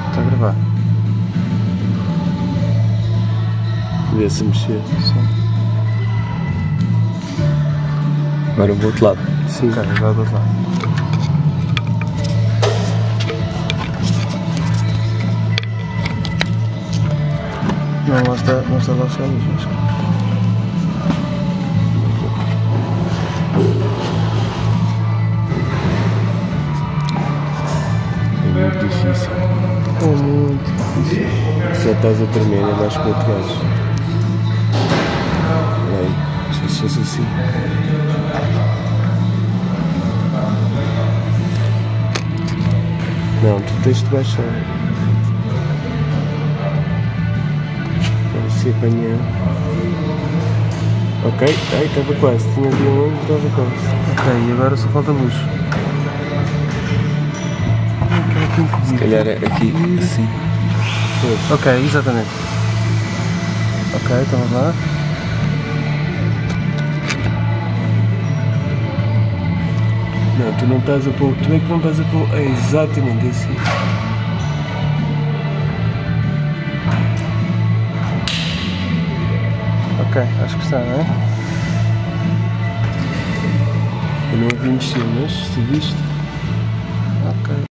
Está a gravar. Vê-se mexer. Sim. Agora vou ao outro lado. Sim. Ok, agora do outro lado. Não está lá só a luz, acho que. É muito difícil. É muito difícil. Só estás a tremer, é mais que outro gajo. Bem, se fosse assim. Não, tu tens de baixar. Para se apanhar. Ok, ai, estava quase. Tinha ali um, estava quase. Ok, e agora só falta luz. Se calhar é aqui, assim. Pois. Ok, exatamente. Ok, então vamos lá. Não, tu não estás a pôr. Tu é que não estás a pôr. É exatamente assim. Ok, acho que está, não é? Eu não ouvi mexer, mas tu viste? Ok.